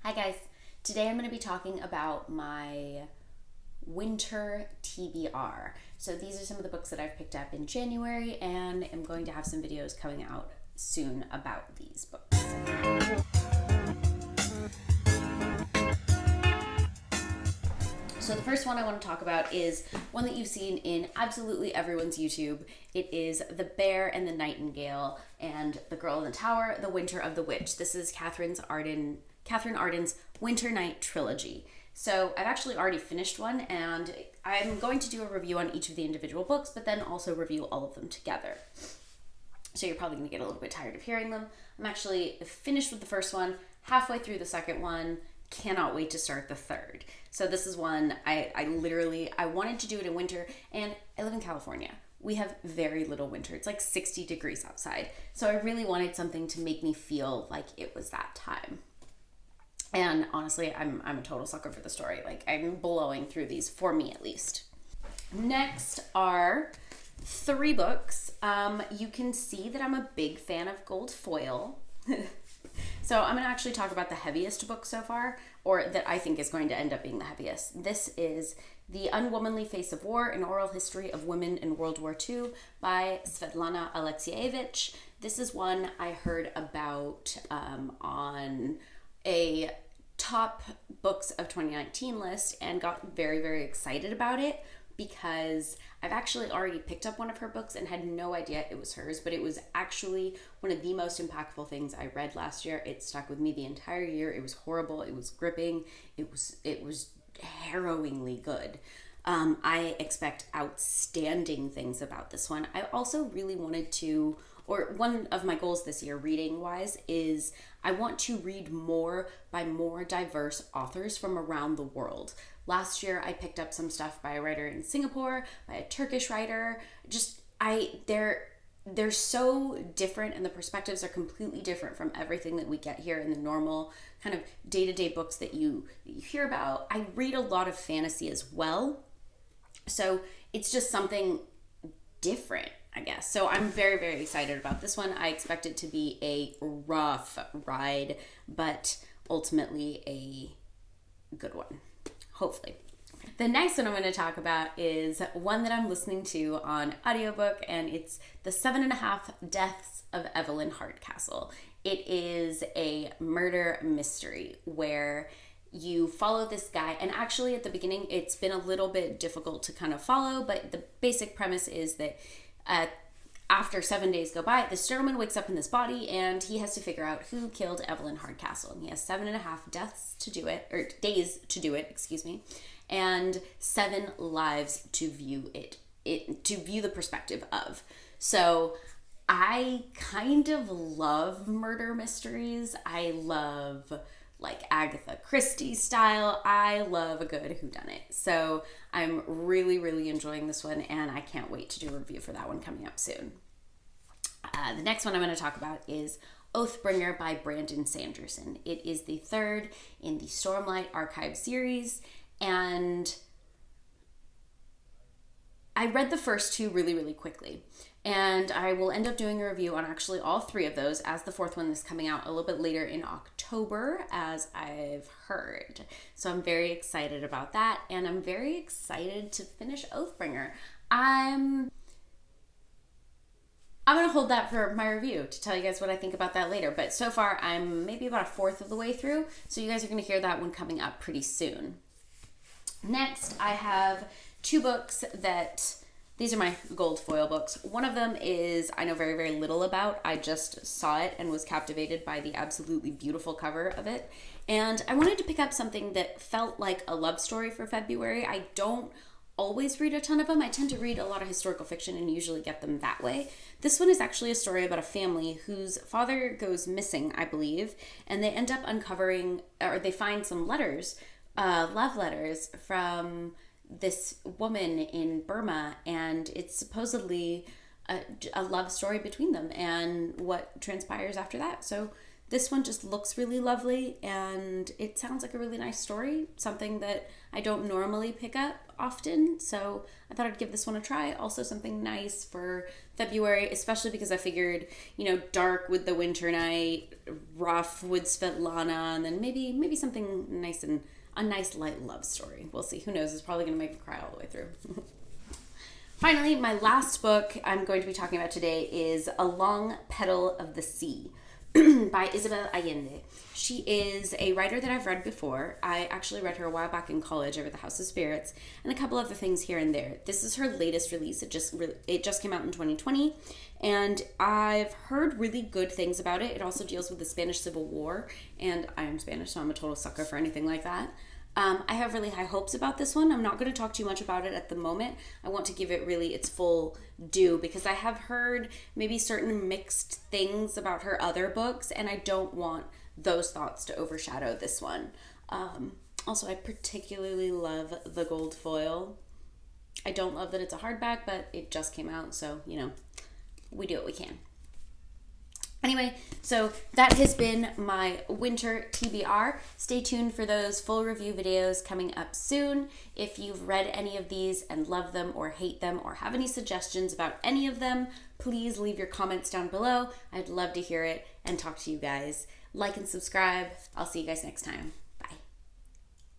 Hi guys, today I'm going to be talking about my winter TBR. So these are some of the books that I've picked up in January, and I'm going to have some videos coming out soon about these books. So the first one I want to talk about is one that you've seen in absolutely everyone's YouTube. It is The Bear and the Nightingale and The Girl in the Tower, The Winter of the Witch. This is Katherine Arden's Winternight Trilogy. So I've actually already finished one, and I'm going to do a review on each of the individual books, but then also review all of them together. So you're probably going to get a little bit tired of hearing them. I'm actually finished with the first one, halfway through the second one, cannot wait to start the third. So this is one I wanted to do it in winter, and I live in California. We have very little winter. It's like 60 degrees outside. So I really wanted something to make me feel like it was that time. And honestly, I'm a total sucker for the story. Like, I'm blowing through these, for me at least. Next are 3 books. You can see that I'm a big fan of gold foil. So I'm going to actually talk about the heaviest book so far, or that I think is going to end up being the heaviest. This is The Unwomanly Face of War, An Oral History of Women in World War II by Svetlana Alexievich. This is one I heard about on a top books of 2019 list and got very, very excited about it because I've actually already picked up one of her books and had no idea it was hers, but it was actually one of the most impactful things I read last year. It stuck with me the entire year. It was horrible. It was gripping. It was harrowingly good. I expect outstanding things about this one. I also really wanted to, or one of my goals this year reading wise is I want to read more by more diverse authors from around the world. Last year I picked up some stuff by a writer in Singapore, by a Turkish writer. They're so different, and the perspectives are completely different from everything that we get here in the normal kind of day-to-day books that you hear about. I read a lot of fantasy as well. So it's just something different, I guess. So I'm very, very excited about this one. I expect it to be a rough ride, but ultimately a good one, hopefully. The next one I'm going to talk about is one that I'm listening to on audiobook, and it's The 7.5 Deaths of Evelyn Hardcastle. It is a murder mystery where you follow this guy, and actually at the beginning it's been a little bit difficult to kind of follow, but the basic premise is that after 7 days go by, this gentleman wakes up in this body and he has to figure out who killed Evelyn Hardcastle, and he has 7.5 deaths to do it, or days to do it, and 7 lives to view to view the perspective of. So I kind of love murder mysteries. I love like Agatha Christie style. I love a good whodunit. So I'm really, really enjoying this one, and I can't wait to do a review for that one coming up soon. The next one I'm going to talk about is Oathbringer by Brandon Sanderson. It is the 3rd in the Stormlight Archive series, and I read the first 2 really, really quickly. And I will end up doing a review on actually all 3 of those, as the 4th one is coming out a little bit later in October, as I've heard. So I'm very excited about that, and I'm very excited to finish Oathbringer. I'm going to hold that for my review to tell you guys what I think about that later. But so far, I'm maybe about a 4th of the way through, so you guys are going to hear that one coming up pretty soon. Next, I have 2 books that... These are my gold foil books. One of them is I know very, very little about. I just saw it and was captivated by the absolutely beautiful cover of it. And I wanted to pick up something that felt like a love story for February. I don't always read a ton of them. I tend to read a lot of historical fiction and usually get them that way. This one is actually a story about a family whose father goes missing, I believe, and they end up uncovering, or they find some letters, love letters from this woman in Burma, and it's supposedly a love story between them and what transpires after that. So This one just looks really lovely, and it sounds like a really nice story, something that I don't normally pick up often, so I thought I'd give this one a try. Also something nice for February, especially because I figured, dark with the Winternight, rough with Svetlana, and then maybe something nice and a nice light love story. We'll see. Who knows? It's probably going to make me cry all the way through. Finally, my last book I'm going to be talking about today is A Long Petal of the Sea by Isabel Allende. She is a writer that I've read before. I actually read her a while back in college over the House of Spirits and a couple other things here and there. This is her latest release. It just came out in 2020, and I've heard really good things about it. It also deals with the Spanish Civil War, and I am Spanish, so I'm a total sucker for anything like that. I have really high hopes about this one. I'm not going to talk too much about it at the moment. I want to give it really its full due because I have heard maybe certain mixed things about her other books, and I don't want those thoughts to overshadow this one. Also, I particularly love the gold foil. I don't love that it's a hardback, but it just came out, so, we do what we can. Anyway, so that has been my winter TBR. Stay tuned for those full review videos coming up soon. If you've read any of these and love them or hate them or have any suggestions about any of them, please leave your comments down below. I'd love to hear it and talk to you guys. Like and subscribe. I'll see you guys next time.